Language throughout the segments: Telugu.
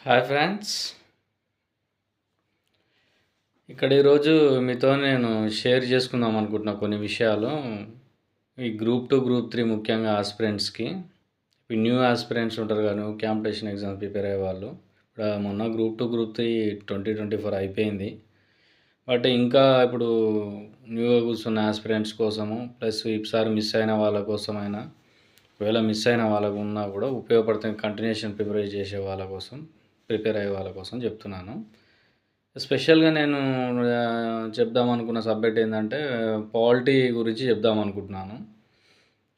Hi friends. ఇక్కడ ఈరోజు మీతో నేను షేర్ చేసుకుందాం అనుకుంటున్నా కొన్ని విషయాలు. ఈ గ్రూప్ 2, గ్రూప్ 3 ముఖ్యంగా ఆస్పిరెంట్స్‌కి. ఈ న్యూ ఆస్పిరెంట్స్ ఉంటారు కదా! న్యూ కాంపిటీషన్ ఎగ్జామ్స్ ప్రిపేర్ అయ్యేవాళ్ళు. ఇప్పుడు మొన్న గ్రూప్ 2, గ్రూప్ 3 2024 అయిపోయింది. బట్ ఇంకా ఇప్పుడు న్యూగా కూర్చున్న ఆస్పిరెంట్స్ కోసము ప్లస్ ఈసారి మిస్ అయిన వాళ్ళ కోసమైనా, ఒకవేళ మిస్ అయిన వాళ్ళకు ఉన్నా కూడా ఉపయోగపడుతుంది కంటిన్యూషన్ ప్రిపేర్ అయ్యే వాళ్ళ కోసం చెప్తున్నాను. స్పెషల్‌గా నేను చెప్దామనుకున్న సబ్జెక్ట్ ఏందంటే, పాలిటీ గురించి చెప్దామనుకుంటున్నాను.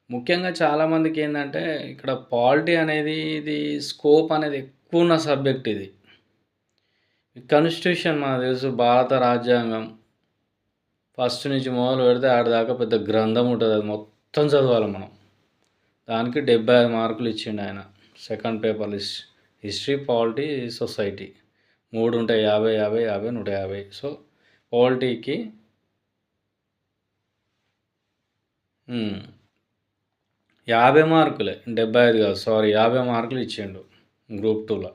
ముఖ్యంగా చాలామందికి ఏందంటే, ఇక్కడ పాలిటీ అనేది ఇది స్కోప్ అనేది ఎక్కువున్న సబ్జెక్ట్ ఇది. కాన్స్టిట్యూషన్ మనకు తెలుసు, భారత రాజ్యాంగం ఫస్ట్ నుంచి మొదలు పెడితే ఆడిదాకా పెద్ద గ్రంథం ఉంటది. అది మొత్తం చదవాలి మనం. దానికి 75 మార్కులు ఇచ్చిండు ఆయన. Second paper history, polity, society 3 ఉంటాయి. 50, 50, 50, 150. సో పాలిటీకి 50 మార్కులే, 75 కాదు, సారీ 50 మార్కులు ఇచ్చిండు గ్రూప్ 2లో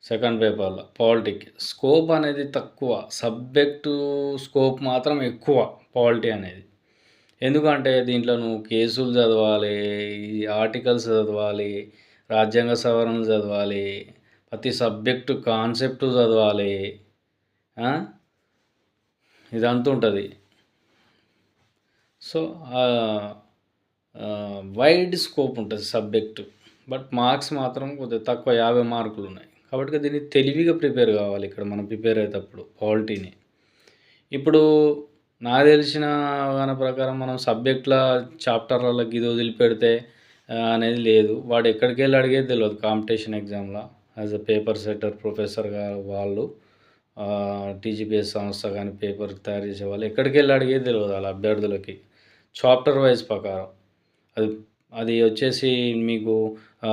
సెకండ్ పేపర్లో పాలిటీకి. స్కోప్ అనేది తక్కువ, సబ్జెక్టు స్కోప్ మాత్రం ఎక్కువ పాలిటీ అనేది. ఎందుకంటే దీంట్లో నువ్వు కేసులు చదవాలి, ఈ ఆర్టికల్స్ చదవాలి, రాజ్యాంగ సవరణలు చదవాలి, ప్రతి సబ్జెక్టు కాన్సెప్టు చదవాలి, ఇదంతా ఉంటుంది. సో వైడ్ స్కోప్ ఉంటుంది సబ్జెక్టు. బట్ మార్క్స్ మాత్రం కొద్దిగా తక్కువ, 50 మార్కులు ఉన్నాయి. కాబట్టి దీన్ని తెలివిగా ప్రిపేర్ కావాలి ఇక్కడ మనం ప్రిపేర్ అయ్యేటప్పుడు పాలిటీని. ఇప్పుడు నాకు తెలిసిన దాని ప్రకారం మనం సబ్జెక్టుల చాప్టర్లలో ఇది వదిలిపెడితే అనేది లేదు. వాడు ఎక్కడికి వెళ్ళి అడిగేది తెలియదు కాంపిటీషన్ ఎగ్జామ్లో. As a paper setter professor గారు వాళ్ళు, టీజీపీఎస్ సంస్థ కానీ పేపర్ తయారు చేసే వాళ్ళు ఎక్కడికి వెళ్ళి అడిగేది తెలియదు వాళ్ళ అభ్యర్థులకి. చాప్టర్ వైజ్ ప్రకారం అది అది వచ్చేసి మీకు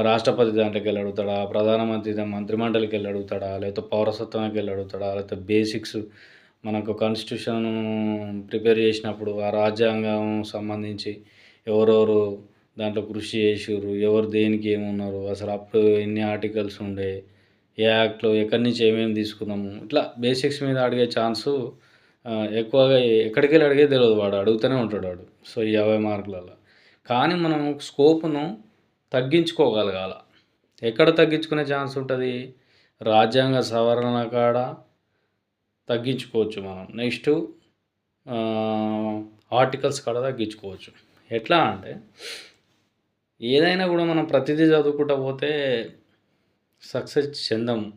రాష్ట్రపతి దాంట్లోకి వెళ్ళి అడుగుతాడా, ప్రధానమంత్రి మంత్రిమండలికి వెళ్ళి అడుగుతాడా, లేకపోతే పౌరసత్వానికి వెళ్ళి అడుగుతాడా, లేకపోతే బేసిక్స్ మనకు కాన్స్టిట్యూషన్ ప్రిపేర్ చేసినప్పుడు ఆ రాజ్యాంగం సంబంధించి ఎవరెవరు దాంట్లో కృషి చేసిర్రు, ఎవరు దేనికి ఏమున్నారు, అసలు అప్పుడు ఎన్ని ఆర్టికల్స్ ఉండే, ఏ యాక్ట్లో ఎక్కడి నుంచి ఏమేమి తీసుకున్నాము, ఇట్లా బేసిక్స్ మీద అడిగే ఛాన్సు ఎక్కువగా ఎక్కడికి వెళ్ళి అడిగేది తెలియదు. వాడు అడుగుతూనే ఉంటాడు వాడు. సో ఈ 50 మార్కులలో కానీ మనం స్కోప్ను తగ్గించుకోగలగాల. ఎక్కడ తగ్గించుకునే ఛాన్స్ ఉంటుంది? రాజ్యాంగ సవరణ కాడ తగ్గించుకోవచ్చు మనం. నెక్స్ట్ ఆర్టికల్స్ కాడ తగ్గించుకోవచ్చు. ఎట్లా అంటే ఏదైనా కూడా మనం ప్రతిదీ చదువుకుంటూ పోతే సక్సెస్ చెందము,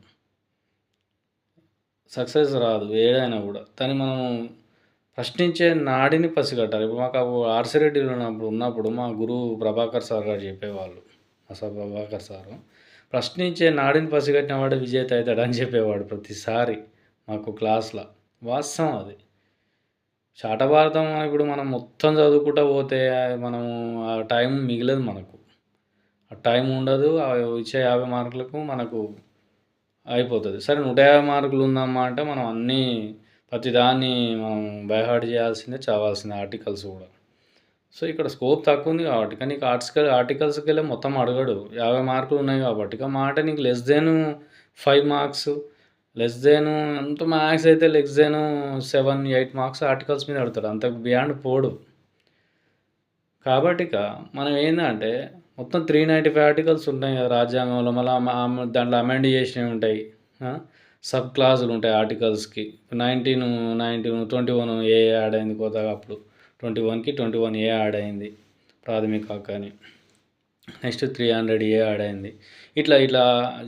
సక్సెస్ రాదు ఏదైనా కూడా. దాన్ని మనం ప్రశ్నించే నాడిని పసిగట్టాలి. ఇప్పుడు మాకు ఆర్సిరెడ్డిలో ఉన్నప్పుడు మా గురువు ప్రభాకర్ సార్ గారు చెప్పేవాళ్ళు. అసలు ప్రభాకర్ సారు ప్రశ్నించే నాడిని పసిగట్టిన వాడు విజేత అవుతాడని చెప్పేవాడు ప్రతిసారి మాకు క్లాస్లో. వాస్తవం అది. శాటభారతం ఇప్పుడు మనం మొత్తం చదువుకుంటూ పోతే మనము ఆ టైం మిగిలదు మనకు. ఆ టైం ఉండదు. ఇచ్చే 50 మార్కులకు మనకు అయిపోతుంది. సరే 150 మార్కులు ఉందమ్మా అంటే మనం అన్నీ ప్రతిదాన్ని మనం బైహార్ట్ చేయాల్సిందే, చదవాల్సిందే ఆర్టికల్స్ కూడా. సో ఇక్కడ స్కోప్ తక్కువ ఉంది కాబట్టి, కానీ నీకు ఆర్టికల్స్కి వెళ్ళి మొత్తం అడగడు. 50 మార్కులు ఉన్నాయి కాబట్టి ఇక మాట నీకు less than 5 marks, less than అంత మ్యాథ్స్ అయితే లెస్ దెన్ 7, 8 మార్క్స్ ఆర్టికల్స్ మీద అడుగుతాడు. అంతకు బియాండ్ పోడు. కాబట్టి ఇక మనం ఏంటంటే మొత్తం 395 ఆర్టికల్స్ ఉంటాయి కదా రాజ్యాంగంలో. మళ్ళీ దాంట్లో అమెండ్ చేసినవి ఉంటాయి, సబ్ క్లాజులు ఉంటాయి ఆర్టికల్స్కి. 19, 21 ఏ యాడ్ అయింది కొత్తగా, అప్పుడు 21కి 21 ఏ యాడ్ అయింది ప్రాథమిక హక్కు అని. నెక్స్ట్ 300 ఏ యాడ్ అయింది. ఇట్లా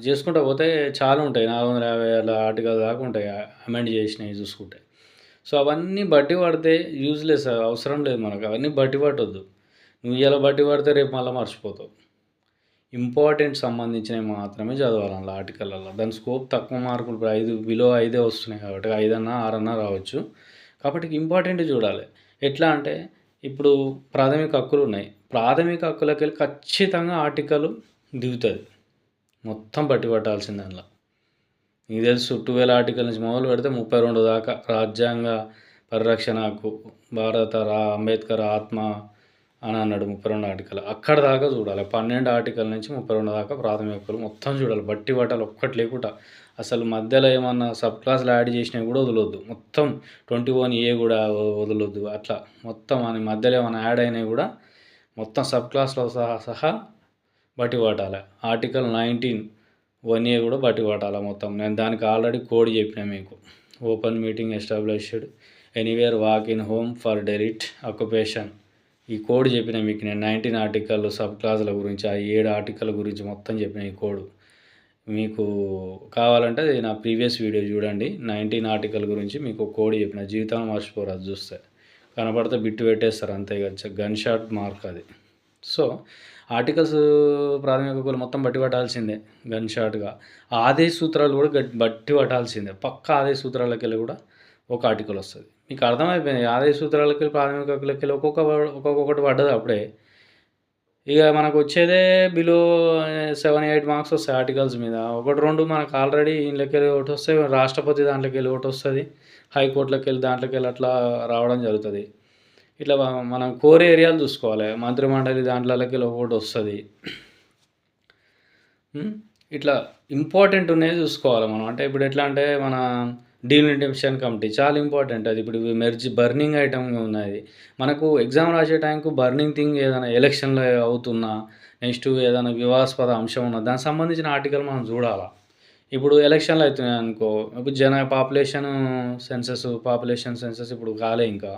చేసుకుంటూ పోతే చాలా ఉంటాయి. 450 ఆర్టికల్ దాకా ఉంటాయి అమెండ్ చేసినవి చూసుకుంటే. సో అవన్నీ బట్టి పడితే యూజ్లెస్, అవసరం లేదు మనకు. అవన్నీ బట్టి పట్టొద్దు. నువ్వు ఇలా బట్టి పడితే రేపు మళ్ళీ మర్చిపోతావు. ఇంపార్టెంట్ సంబంధించినవి మాత్రమే చదవాలి అందులో ఆర్టికల్లో. దాని స్కోప్ తక్కువ మార్కులు, ఇప్పుడు 5 బిలో 5 వస్తున్నాయి కాబట్టి 5 అన్నా 6 అన్నా రావచ్చు. కాబట్టి ఇంపార్టెంట్ చూడాలి. ఎట్లా అంటే ఇప్పుడు ప్రాథమిక హక్కులు ఉన్నాయి. ప్రాథమిక హక్కులకి వెళ్ళి ఖచ్చితంగా ఆర్టికల్ దిగుతుంది. మొత్తం బట్టి పట్టాల్సింది అందులో. నీకు తెలుసు 12 ఆర్టికల్ నుంచి మొదలు పెడితే 32 దాకా రాజ్యాంగ పరిరక్షణ హక్కు, అంబేద్కర్ ఆత్మ అని అన్నాడు 32 ఆర్టికల్. అక్కడి దాకా చూడాలి. 12 ఆర్టికల్ నుంచి 32 దాకా ప్రాథమిక హక్కులు మొత్తం చూడాలి. బట్టి బట్టాలు ఒక్కటి లేకుండా. అసలు మధ్యలో ఏమన్నా సబ్ క్లాస్‌లు యాడ్ చేసినవి కూడా వదలొద్దు. మొత్తం 21A కూడా వదలొద్దు. అట్లా మొత్తం అని మధ్యలో ఏమన్నా యాడ్ అయినవి కూడా మొత్తం సబ్ క్లాస్‌లో సహా బట్టి పట్టాలి. ఆర్టికల్ 19 1A కూడా బట్టి పట్టాలి మొత్తం. నేను దానికి ఆల్రెడీ కోడ్ చెప్పిన మీకు. Open meeting established anywhere walk in home for delete occupation. ఈ కోడ్ చెప్పిన మీకు నేను 19 ఆర్టికల్ సబ్ క్లాసుల గురించి, ఆ 7 ఆర్టికల్ గురించి మొత్తం చెప్పిన ఈ కోడ్. మీకు కావాలంటే అది నా ప్రీవియస్ వీడియో చూడండి. 19 ఆర్టికల్ గురించి మీకు కోడ్ చెప్పిన. జీవితాన్ని మర్చిపోరు అది చూస్తే. కనపడితే బిట్టు పెట్టేస్తారు అంతే. గన్ షాట్ మార్క్ అది. సో ఆర్టికల్స్ ప్రాథమిక హక్కులు మొత్తం బట్టి పట్టాల్సిందే గన్ షాట్గా. ఆదేశ సూత్రాలు కూడా బట్టి పట్టాల్సిందే. పక్క ఆదేశ సూత్రాలకి వెళ్ళి కూడా ఒక ఆర్టికల్ వస్తుంది. మీకు అర్థమైపోయింది. ఆదేశ సూత్రాలకి ప్రాథమిక హక్కులకి వెళ్ళి ఒక్కొక్కటి పడ్డది అప్పుడే. ఇక మనకు వచ్చేదే బిలో 7-8 మార్క్స్ వస్తాయి ఆర్టికల్స్ మీద. 1-2 మనకు ఆల్రెడీ ఇంట్లోకి వెళ్ళి ఒకటి వస్తాయి, రాష్ట్రపతి దాంట్లోకి వెళ్ళి ఒకటి వస్తుంది, హైకోర్టులోకి వెళ్ళి దాంట్లోకి వెళ్ళి అట్లా రావడం జరుగుతుంది. ఇట్లా మనం కోర్ ఏరియాలు చూసుకోవాలి. మంత్రిమండలి దాంట్లోకి వెళ్ళి ఒకటి వస్తుంది. ఇట్లా ఇంపార్టెంట్ ఉన్నాయి చూసుకోవాలి మనం. అంటే ఇప్పుడు ఎట్లా అంటే మన డీలిమిటేషన్ కమిటీ చాలా ఇంపార్టెంట్. అది ఇప్పుడు బర్నింగ్ ఐటమ్ ఉన్నది. మనకు ఎగ్జామ్ రాసే టైంకు బర్నింగ్ థింగ్ ఏదైనా ఎలక్షన్లో అవుతున్నా, నెక్స్ట్ ఏదైనా వివాదాస్పద అంశం ఉన్నా దానికి సంబంధించిన ఆర్టికల్ మనం చూడాలా. ఇప్పుడు ఎలక్షన్లు అవుతున్నాయి అనుకో, ఇప్పుడు పాపులేషన్ సెన్సస్ ఇప్పుడు కాలే ఇంకా.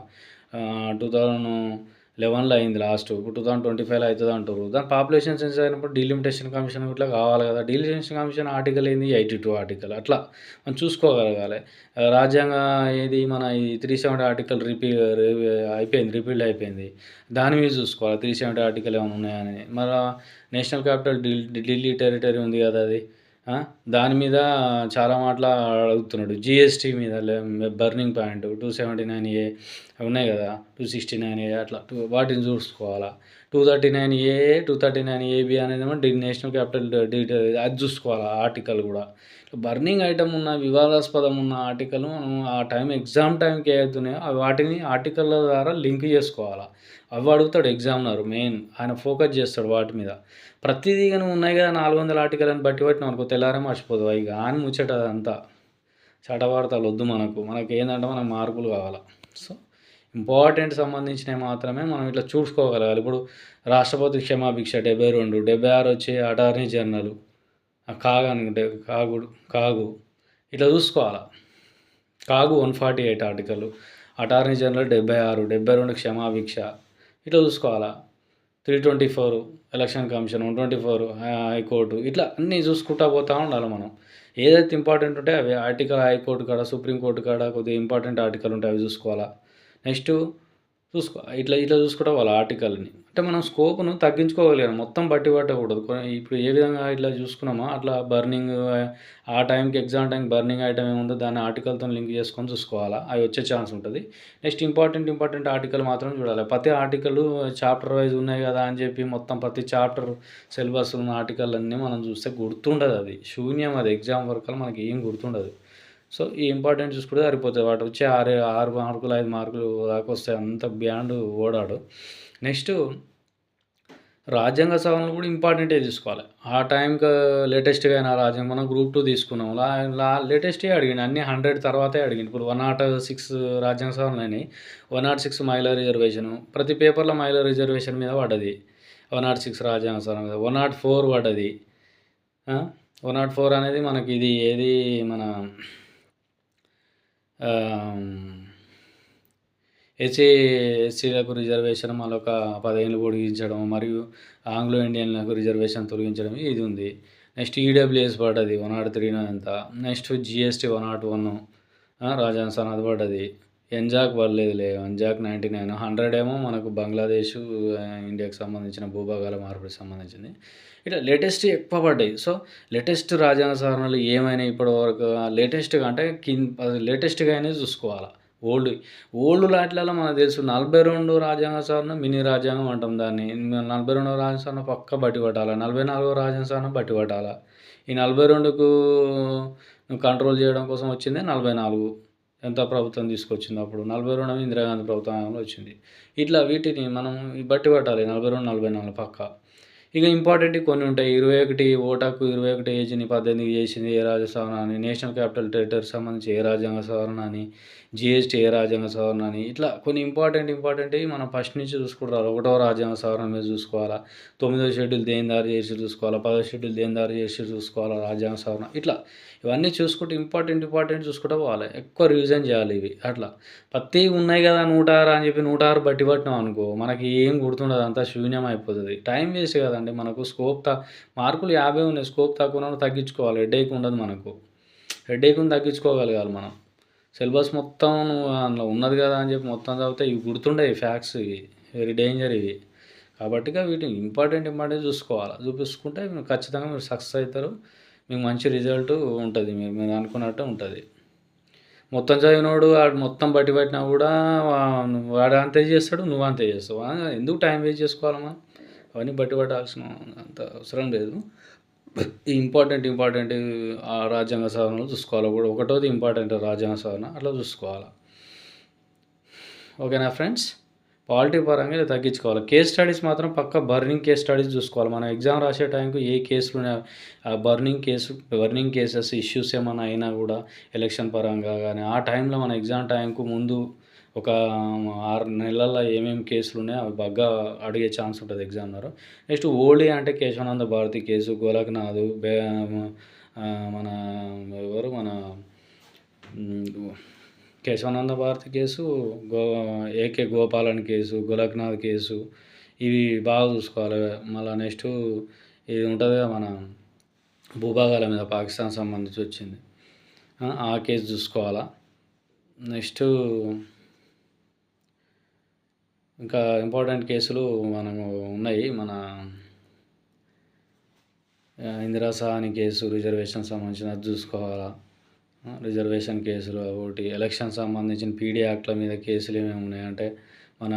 2011లో అయింది లాస్ట్. ఇప్పుడు 2025లో అవుతుంది అంటారు. దాని పాపులేషన్ సెన్సస్ అయినప్పుడు డీలిమిటేషన్ కమిషన్ ఇట్లా కావాలి కదా. డీలిమిటేషన్ కమిషన్ ఆర్టికల్ ఏంది 82 ఆర్టికల్. అట్లా మనం చూసుకోగలగాలి. రాజ్యాంగ ఏది మన ఈ 370 ఆర్టికల్ రిపీల్డ్ అయిపోయింది. దాని మీద చూసుకోవాలి 370 ఆర్టికల్ ఏమైనా ఉన్నాయని. మళ్ళీ నేషనల్ క్యాపిటల్ ఢిల్లీ టెరిటరీ ఉంది కదా అది. దాని మీద చాలా మాటలు అడుగుతున్నాడు. జీఎస్టీ మీద బర్నింగ్ పాయింట్ 279A ఉన్నాయి కదా, 269A అట్లా వాటిని చూసుకోవాలా. 239A 239AB అనేది నేషనల్ క్యాపిటల్ అది చూసుకోవాలి. ఆర్టికల్ కూడా బర్నింగ్ ఐటమ్ ఉన్న వివాదాస్పదం ఉన్న ఆర్టికల్ మనం ఆ ఎగ్జామ్ టైంకి ఏదైతున్నాయో వాటిని ఆర్టికల్ ద్వారా లింక్ చేసుకోవాలి. అవి అడుగుతాడు ఎగ్జామినర్. మెయిన్ ఆయన ఫోకస్ చేస్తాడు వాటి మీద. ప్రతిదీ కానీ ఉన్నాయి కదా 400 ఆర్టికల్ అని బట్టి అనుకో తెల్లారే మర్చిపోదు. ఇక అని ముచ్చట అంతా చటవార్తలు వద్దు మనకు. ఏంటంటే మనకు మార్కులు కావాలి. సో ఇంపార్టెంట్ సంబంధించినవి మాత్రమే మనం ఇట్లా చూసుకోగలగాలి. ఇప్పుడు రాష్ట్రపతి క్షమాభిక్ష 72, 76 వచ్చి అటార్నీ జనరల్ అనుకుంటే కాగు ఇట్లా చూసుకోవాలి. కాగు 148 ఆర్టికల్, అటార్నీ జనరల్ 76, 72 క్షమాభిక్ష ఇట్లా చూసుకోవాలా. 324 ఎలక్షన్ కమిషన్, 124 హైకోర్టు ఇట్లా అన్నీ చూసుకుంటా పోతూ ఉండాలి మనం. ఏదైతే ఇంపార్టెంట్ ఉంటే అవి ఆర్టికల్ హైకోర్టు కాడ, సుప్రీంకోర్టు కాడ కొద్దిగా ఇంపార్టెంట్ ఆర్టికల్ ఉంటే అవి చూసుకోవాలా. నెక్స్ట్ ఇట్లా చూసుకుంటా వాళ్ళ ఆర్టికల్ని. అంటే మనం స్కోప్ను తగ్గించుకోగలిగాం. మొత్తం బట్టి పట్టకూడదు. ఇప్పుడు ఏ విధంగా ఇట్లా చూసుకున్నామో అట్లా బర్నింగ్ ఆ టైంకి ఎగ్జామ్ టైంకి బర్నింగ్ ఐటమ్ ఏముందో దాన్ని ఆర్టికల్తో లింక్ చేసుకొని చూసుకోవాలా. అవి వచ్చే ఛాన్స్ ఉంటుంది. నెక్స్ట్ ఇంపార్టెంట్ ఆర్టికల్ మాత్రం చూడాలి. ప్రతి ఆర్టికల్ చాప్టర్ వైజ్ ఉన్నాయి కదా అని చెప్పి మొత్తం ప్రతి చాప్టర్ సిలబస్ ఉన్న ఆర్టికల్ అన్నీ మనం చూస్తే గుర్తుండదు. అది శూన్యం. అది ఎగ్జామ్ వరకు మనకి ఏం గుర్తుండదు. సో ఈ ఇంపార్టెంట్ చూసుకుంటే సరిపోతుంది. వాటి వచ్చే 6 మార్కులు 5 మార్కులు దాకా వస్తాయి. అంత బ్యాండ్ ఓడాడు. నెక్స్ట్ రాజ్యాంగ సవరణలు కూడా ఇంపార్టెంటే తీసుకోవాలి. ఆ టైంకి లేటెస్ట్గా అయినా రాజ్యాంగం మనం గ్రూప్ 2 తీసుకున్నాం. లేటెస్టే అడిగింది. అన్నీ 100 తర్వాతే అడిగింది. ఇప్పుడు 106 రాజ్యాంగ సవరణలు అయినాయి. 106 మహిళా రిజర్వేషను. ప్రతి పేపర్లో మహిళా రిజర్వేషన్ మీద పడ్డది. 106 రాజ్యాంగ సవరణ మీద 104 పడ్డది. 104 అనేది మనకి ఇది ఏది మన ఎస్సీలకు రిజర్వేషన్ మళ్ళొక 10 ఏళ్ళు పొడిగించడం, మరియు ఆంగ్లో ఇండియన్లకు రిజర్వేషన్ తొలగించడం ఇది ఉంది. నెక్స్ట్ ఈడబ్ల్యూఎస్ పడ్డది 103 అంతా. నెక్స్ట్ జీఎస్టీ 101 రాజ్యాంగ సవరణ అది పడ్డది. ఎన్జాక్ పడలేదులే. ఎన్జాక్ 99. 100 ఏమో మనకు బంగ్లాదేశ్ ఇండియాకు సంబంధించిన భూభాగాల మార్పుకి సంబంధించింది. ఇట్లా లేటెస్ట్ ఎక్కువ పడ్డాయి. సో లేటెస్ట్ రాజ్యాంగ సవరణలు ఏమైనా ఇప్పటివరకు లేటెస్ట్గా అంటే లేటెస్ట్గా అయినా చూసుకోవాలి. ఓల్డ్ లాట్లలో మనకు తెలుసు 42 రాజ్యాంగ సవరణ మినీ రాజ్యాంగం అంటాం దాన్ని. 42వ రాజ్యాంగ సవరణ పక్క బట్టి పట్టాలి. 44వ రాజ్యాంగ సవరణ బట్టి పట్టాలి. ఈ 42కు కంట్రోల్ చేయడం కోసం వచ్చిందే 44. ఎంత ప్రభుత్వం తీసుకొచ్చింది అప్పుడు 42 ఇందిరాగాంధీ ప్రభుత్వం హయాంలో వచ్చింది. ఇట్లా వీటిని మనం బట్టి పట్టాలి 42, 44 పక్కా. ఇక ఇంపార్టెంట్‌వి కొన్ని ఉంటాయి. 21 ఓటు హక్కు 21 ఏజ్‌ని 18 చేసింది ఏ రాజ్య సవరణ అని, నేషనల్ క్యాపిటల్ టెరిటరీకి సంబంధించి ఏ రాజ్యాంగ సవరణ అని, జీఎస్టీ ఏ రాజ్యాంగ సవరణ అని, ఇట్లా కొన్ని ఇంపార్టెంట్‌వి మనం ఫస్ట్ నుంచి చూసుకుంటూ రావాలి. 1వ రాజ్యాంగ సవరణ మీద చూసుకోవాలా, 9వ షెడ్యూల్ దేని దారి చేసి చూసుకోవాలా, 10వ షెడ్యూల్ దేని దారి చేసి చూసుకోవాలా, రాజ్యాంగ సవరణ ఇట్లా ఇవన్నీ చూసుకుంటూ ఇంపార్టెంట్ చూసుకుంటూ పోవాలి. ఎక్కువ రివిజన్ చేయాలి ఇవి. అట్లా ప్రతి ఉన్నాయి కదా 106 అని చెప్పి 106 బట్టి పట్టినాం అనుకో మనకి ఏం గుర్తుండదు, అంతా శూన్యం అయిపోతుంది. టైం వేస్ట్ కదండి. మనకు మార్కులు 50 ఉన్నాయి, స్కోప్ తక్కువ తగ్గించుకోవాలి. హెడేక్ ఉండదు మనకు. హెడేక్ని తగ్గించుకోగలగాలి మనం. సిలబస్ మొత్తం అందులో ఉన్నది కదా అని చెప్పి మొత్తం చదివితే ఇవి గుర్తుండవు. ఫ్యాక్ట్స్ ఇవి వెరీ డేంజర్ ఇవి. కాబట్టి వీటిని ఇంపార్టెంట్ చూసుకోవాలి. చూపించుకుంటే ఖచ్చితంగా మీరు సక్సెస్ అవుతారు. మీకు మంచి రిజల్ట్ ఉంటుంది. మీరు అనుకున్నట్టు ఉంటుంది. మొత్తం చదివినోడు వాడు మొత్తం బట్టి పట్టినా కూడా వాడు అంతే చేస్తాడు, నువ్వు అంతే చేస్తావు. ఎందుకు టైం వేస్ట్ చేసుకోవాలి మనం? అవన్నీ బట్టి పట్టాల్సిన అంత అవసరం లేదు. ఇంపార్టెంట్ రాజ్యాంగ సవరణలు చూసుకోవాలి. ఒకటోది ఇంపార్టెంట్ రాజ్యాంగ సవరణ అట్లా చూసుకోవాలి. ఓకేనా ఫ్రెండ్స్? పాలిటీ పరంగా ఇలా తగ్గించుకోవాలి. కేస్ స్టడీస్ మాత్రం పక్క బర్నింగ్ కేస్ స్టడీస్ చూసుకోవాలి. మనం ఎగ్జామ్ రాసే టైంకు ఏ కేసులు ఉన్నాయి, ఆ బర్నింగ్ కేసెస్ ఇష్యూస్ ఏమైనా అయినా కూడా ఎలక్షన్ పరంగా కానీ ఆ టైంలో మన ఎగ్జామ్ టైంకు ముందు ఒక 6 నెలల్లో ఏమేమి కేసులు ఉన్నాయో అవి బాగా అడిగే ఛాన్స్ ఉంటుంది ఎగ్జామినర్. నెక్స్ట్ ఓల్డీ అంటే కేశవానంద భారతి కేసు, గోలక్నాథ్ మన ఎవరు మన Kesavananda Bharati case, A K Gopalan case, Golaknath case ఇవి బాగా చూసుకోవాలి. మళ్ళీ నెక్స్ట్ ఇది ఉంటుంది కదా మన భూభాగాల మీద పాకిస్తాన్ సంబంధించి వచ్చింది, ఆ కేసు చూసుకోవాలా. నెక్స్ట్ ఇంకా ఇంపార్టెంట్ కేసులు మనము ఉన్నాయి. మన ఇందిరా సాహని కేసు రిజర్వేషన్ సంబంధించినది చూసుకోవాలా. రిజర్వేషన్ కేసులు ఒకటి, ఎలక్షన్ సంబంధించిన పీడీ యాక్ట్ల మీద కేసులు ఏమేమి ఉన్నాయంటే మన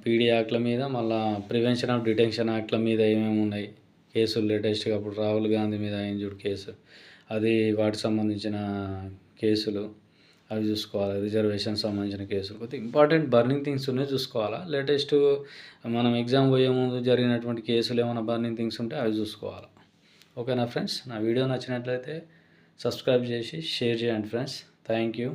పీడీ యాక్ట్ల మీద, మళ్ళీ ప్రివెన్షన్ ఆఫ్ డిటెన్షన్ యాక్ట్ల మీద ఏమేమి ఉన్నాయి కేసులు. లేటెస్ట్గా అప్పుడు రాహుల్ గాంధీ మీద అయింది చూడు కేసు, అది వాటికి సంబంధించిన కేసులు అవి చూసుకోవాలి. రిజర్వేషన్ సంబంధించిన కేసులు కొద్దిగా ఇంపార్టెంట్ బర్నింగ్ థింగ్స్ ఉన్నాయి చూసుకోవాలా. లేటెస్ట్ మనం ఎగ్జామ్ పోయే ముందు జరిగినటువంటి కేసులు ఏమైనా బర్నింగ్ థింగ్స్ ఉంటే అవి చూసుకోవాలి. ఓకేనా ఫ్రెండ్స్? నా వీడియో నచ్చినట్లయితే సబ్స్క్రైబ్ చేసి షేర్ చేయండి ఫ్రెండ్స్. Thank you.